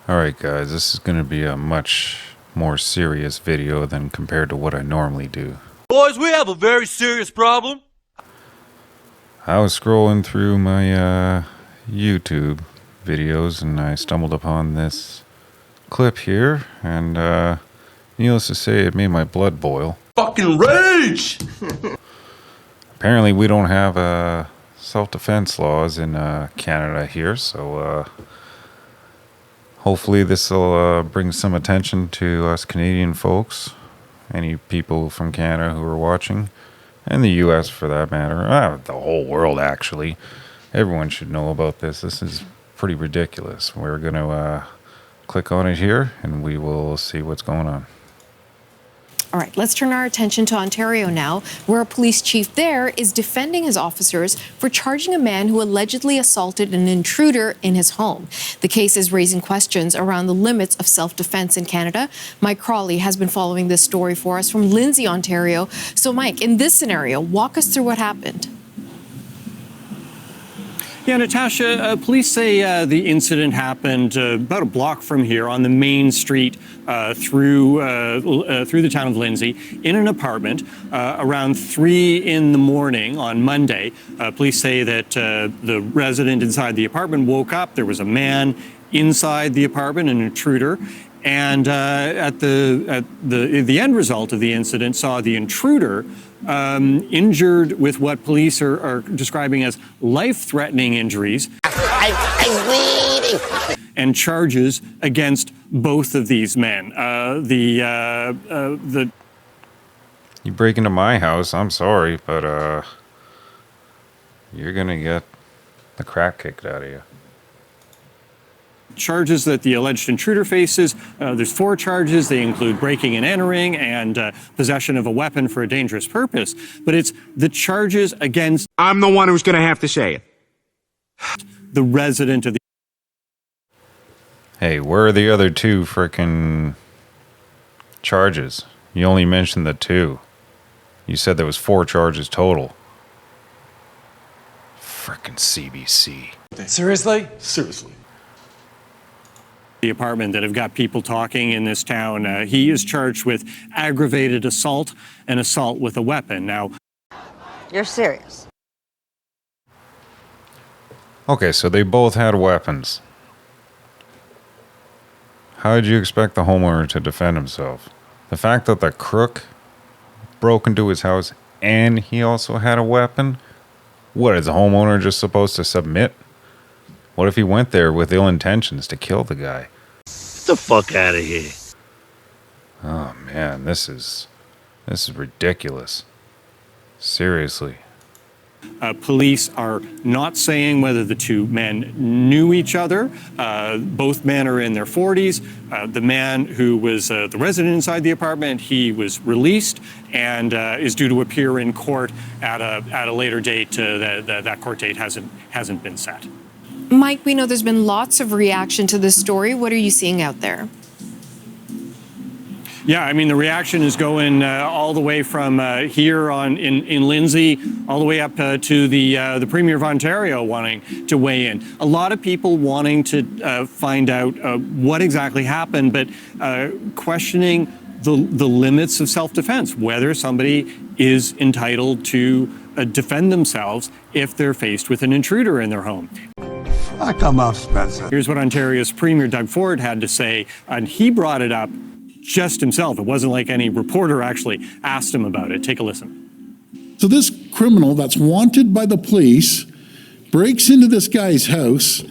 Alright guys, this is going to be a much more serious video than compared to what I normally do. Boys, we have a very serious problem. I was scrolling through my YouTube videos and I stumbled upon this clip here, and needless to say, it made my blood boil. Fucking rage! Apparently we don't have self-defense laws in Canada here, so hopefully this will bring some attention to us Canadian folks, any people from Canada who are watching, and the US for that matter, the whole world actually. Everyone should know about this. This is pretty ridiculous. We're going to click on it here and we will see what's going on. All right, let's turn our attention to Ontario now, where a police chief there is defending his officers for charging a man who allegedly assaulted an intruder in his home. The case is raising questions around the limits of self-defense in Canada. Mike Crawley has been following this story for us from Lindsay, Ontario. So Mike, in this scenario, walk us through what happened. Yeah, Natasha, police say the incident happened about a block from here on the main street through the town of Lindsay in an apartment around 3 in the morning on Monday. Police say that the resident inside the apartment woke up. There was a man inside the apartment, an intruder. And at the end result of the incident saw the intruder injured with what police are describing as life-threatening injuries. I'm bleeding. And charges against both of these men. You break into my house, I'm sorry, but you're gonna get the crap kicked out of you. Charges that the alleged intruder faces, there's 4 charges. They include breaking and entering and possession of a weapon for a dangerous purpose. But it's the charges against... I'm the one who's going to have to say it. ...the resident of the... Hey, where are the other 2 frickin' charges? You only mentioned the 2. You said there was 4 charges total. Frickin' CBC. Seriously? Seriously. The apartment that have got people talking in this town. He is charged with aggravated assault and assault with a weapon. Now, You're serious? Okay, so they both had weapons. How did you expect the homeowner to defend himself? The fact that the crook broke into his house and he also had a weapon? What, is the homeowner just supposed to submit? What if he went there with ill intentions to kill the guy? Get the fuck out of here. Oh man, this is ridiculous. Seriously. Police are not saying whether the 2 men knew each other. Both men are in their 40s. The man who was the resident inside the apartment, he was released and is due to appear in court at a later date. That court date hasn't been set. Mike, we know there's been lots of reaction to this story. What are you seeing out there? Yeah, I mean, the reaction is going all the way from here in Lindsay, all the way up to the Premier of Ontario wanting to weigh in. A lot of people wanting to find out what exactly happened, but questioning the limits of self-defense, whether somebody is entitled to defend themselves if they're faced with an intruder in their home. Come up, Spencer. Here's what Ontario's Premier Doug Ford had to say, and he brought it up just himself. It wasn't like any reporter actually asked him about it. Take a listen. So this criminal that's wanted by the police breaks into this guy's house.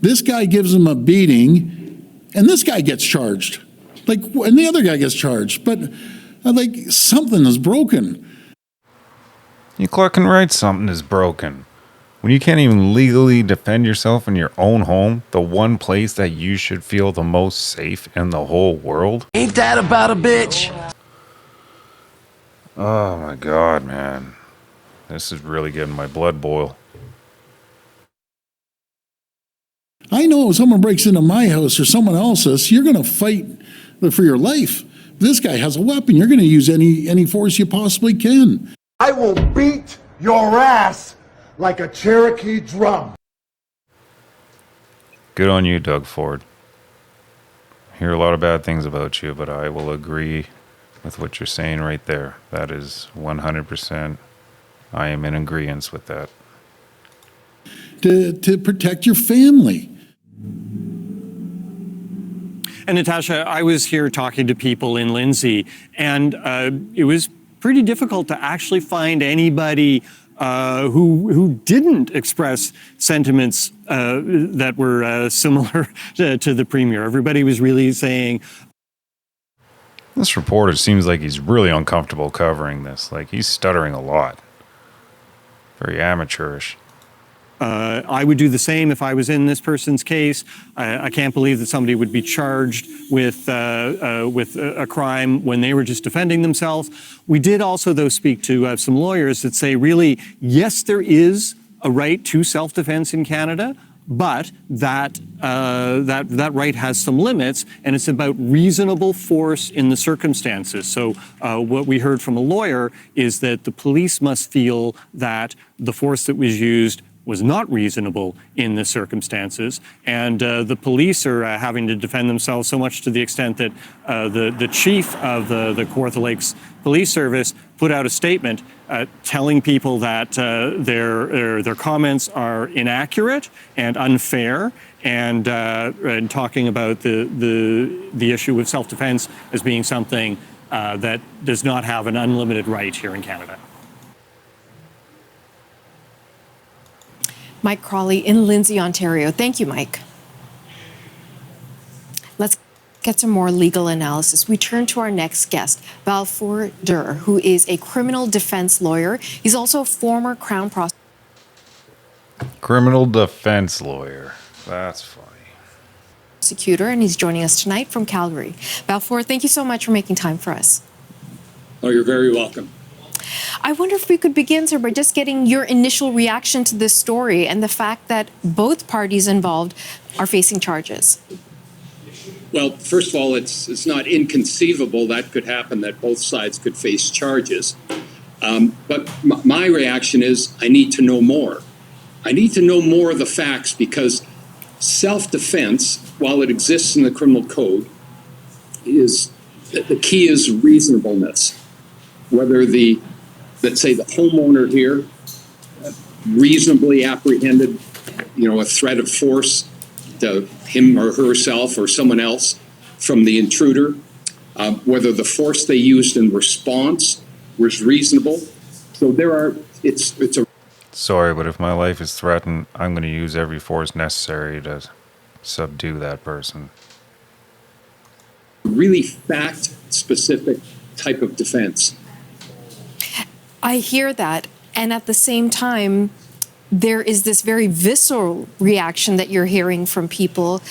This guy gives him a beating, and this guy gets charged. And the other guy gets charged. But something is broken. You fucking right, something is broken. When you can't even legally defend yourself in your own home, the one place that you should feel the most safe in the whole world. Ain't that about a bitch? Oh my God, man. This is really getting my blood boil. I know if someone breaks into my house or someone else's, you're going to fight for your life. This guy has a weapon. You're going to use any force you possibly can. I will beat your ass like a Cherokee drum. Good on you, Doug Ford. hear a lot of bad things about you, but I will agree with what you're saying right there. That is 100%. I am in agreement with that. To protect your family. And Natasha, I was here talking to people in Lindsay, and it was pretty difficult to actually find anybody who didn't express sentiments that were similar to the Premier. Everybody was really saying, this reporter seems like he's really uncomfortable covering this. Like, he's stuttering a lot. Very amateurish. I would do the same if I was in this person's case. I can't believe that somebody would be charged with a crime when they were just defending themselves. We did also, though, speak to some lawyers that say, really, yes, there is a right to self-defense in Canada, but that right has some limits, and it's about reasonable force in the circumstances. So what we heard from a lawyer is that the police must feel that the force that was used was not reasonable in the circumstances, and the police are having to defend themselves so much to the extent that the chief of the Kawartha Lakes Police Service put out a statement telling people that their comments are inaccurate and unfair, and talking about the issue of self-defense as being something that does not have an unlimited right here in Canada. Mike Crawley in Lindsay, Ontario. Thank you, Mike. Let's get some more legal analysis. We turn to our next guest, Balfour Durr, who is a criminal defense lawyer. He's also a former Crown prosecutor. Criminal defense lawyer. That's funny. And he's joining us tonight from Calgary. Balfour, thank you so much for making time for us. Oh, you're very welcome. I wonder if we could begin, sir, by just getting your initial reaction to this story and the fact that both parties involved are facing charges. Well, first of all, it's not inconceivable that could happen, that both sides could face charges. But my reaction is I need to know more. I need to know more of the facts, because self-defense, while it exists in the criminal code, is the key is reasonableness. Whether let's say the homeowner here reasonably apprehended, a threat of force to him or herself or someone else from the intruder, whether the force they used in response was reasonable. So it's a... Sorry, but if my life is threatened, I'm going to use every force necessary to subdue that person. Really fact-specific type of defense. I hear that. And at the same time, there is this very visceral reaction that you're hearing from people.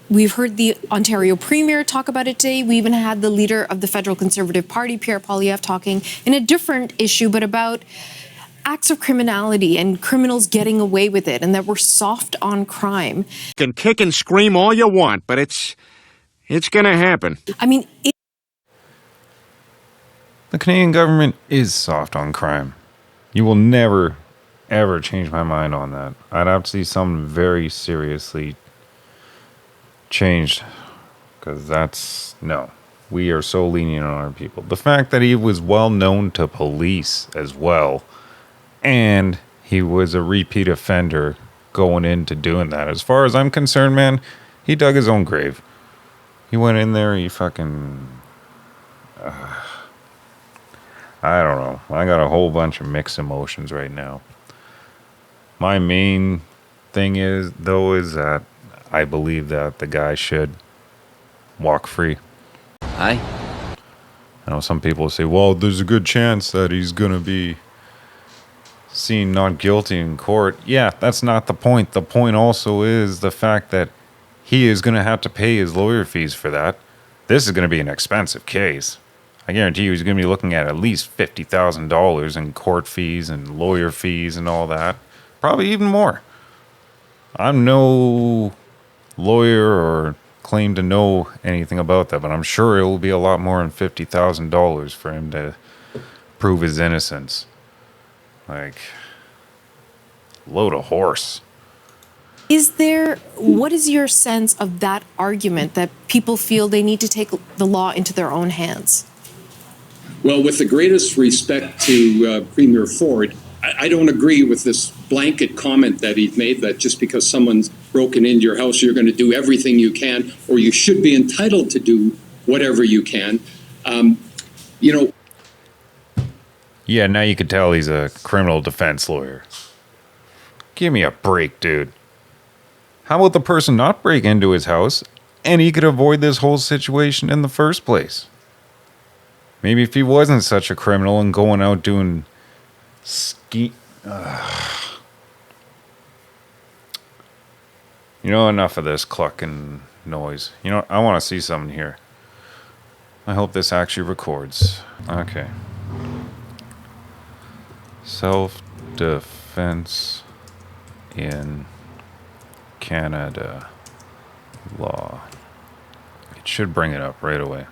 We've heard the Ontario Premier talk about it today. We even had the leader of the Federal Conservative Party, Pierre Poilievre, talking in a different issue, but about acts of criminality and criminals getting away with it, and that we're soft on crime. You can kick and scream all you want, but it's going to happen. I mean, The Canadian government is soft on crime. You will never, ever change my mind on that. I'd have to see something very seriously changed, because no. We are so lenient on our people. The fact that he was well known to police as well, and he was a repeat offender going into doing that. As far as I'm concerned, man, he dug his own grave. He went in there, he fucking... I don't know. I got a whole bunch of mixed emotions right now. My main thing is that I believe that the guy should walk free. Aye. I know some people say, well, there's a good chance that he's going to be seen not guilty in court. Yeah, that's not the point. The point also is the fact that he is going to have to pay his lawyer fees for that. This is going to be an expensive case. I guarantee you he's going to be looking at least $50,000 in court fees and lawyer fees and all that. Probably even more. I'm no lawyer or claim to know anything about that, but I'm sure it will be a lot more than $50,000 for him to prove his innocence. Like, load of horse. What is your sense of that argument that people feel they need to take the law into their own hands? Well, with the greatest respect to Premier Ford, I don't agree with this blanket comment that he's made that just because someone's broken into your house, you're going to do everything you can, or you should be entitled to do whatever you can. Yeah, now you can tell he's a criminal defense lawyer. Give me a break, dude. How about the person not break into his house and he could avoid this whole situation in the first place? Maybe if he wasn't such a criminal and going out doing enough of this clucking noise. I want to see something here. I hope this actually records. Okay. Self-defense in Canada law. It should bring it up right away.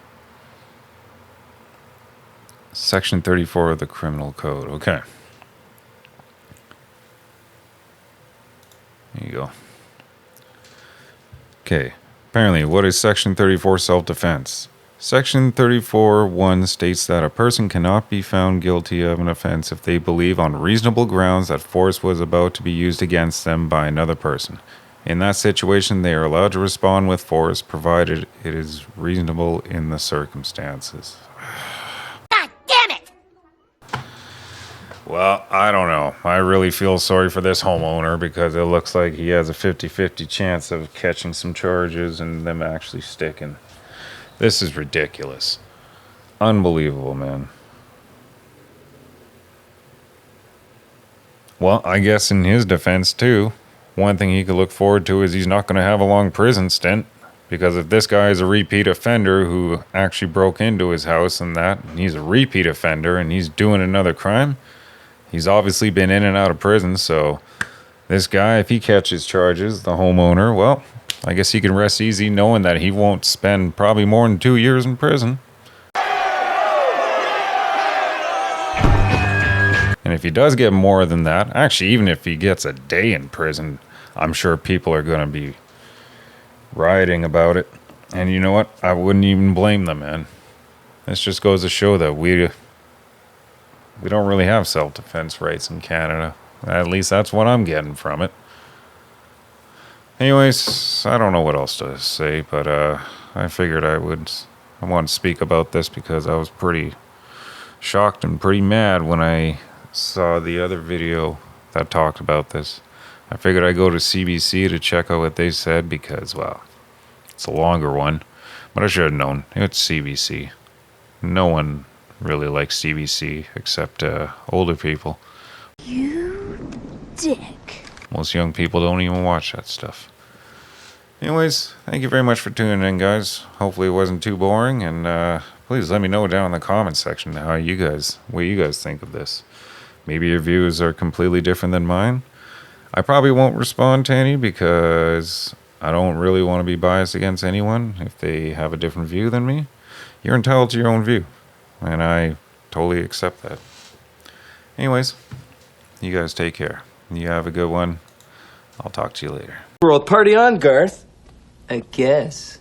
Section 34 of the Criminal Code. Okay. There you go. Okay. Apparently, what is Section 34 self-defense? Section 34(1) states that a person cannot be found guilty of an offense if they believe on reasonable grounds that force was about to be used against them by another person. In that situation, they are allowed to respond with force, provided it is reasonable in the circumstances. God damn it! Well, I don't know. I really feel sorry for this homeowner because it looks like he has a 50-50 chance of catching some charges and them actually sticking. This is ridiculous. Unbelievable, man. Well, I guess in his defense, too, one thing he could look forward to is he's not going to have a long prison stint. Because if this guy is a repeat offender who actually broke into his house and he's a repeat offender and he's doing another crime, he's obviously been in and out of prison. So this guy, if he catches charges, the homeowner, well, I guess he can rest easy knowing that he won't spend probably more than 2 years in prison. And if he does get more than that, actually, even if he gets a day in prison, I'm sure people are going to be rioting about it. And you know what? I wouldn't even blame them, man. This just goes to show that we don't really have self-defense rights in Canada. At least that's what I'm getting from it. Anyways, I don't know what else to say, but I figured I want to speak about this because I was pretty shocked and pretty mad when I saw the other video that talked about this. I figured I'd go to CBC to check out what they said because, well, it's a longer one, but I should have known. It's CBC. No one really likes CBC except older people. You dick. Most young people don't even watch that stuff. Anyways, thank you very much for tuning in, guys. Hopefully it wasn't too boring, and please let me know down in the comments section what you guys think of this. Maybe your views are completely different than mine. I probably won't respond to any because I don't really want to be biased against anyone if they have a different view than me. You're entitled to your own view, and I totally accept that. Anyways, you guys take care. You have a good one. I'll talk to you later. World party on, Garth. I guess.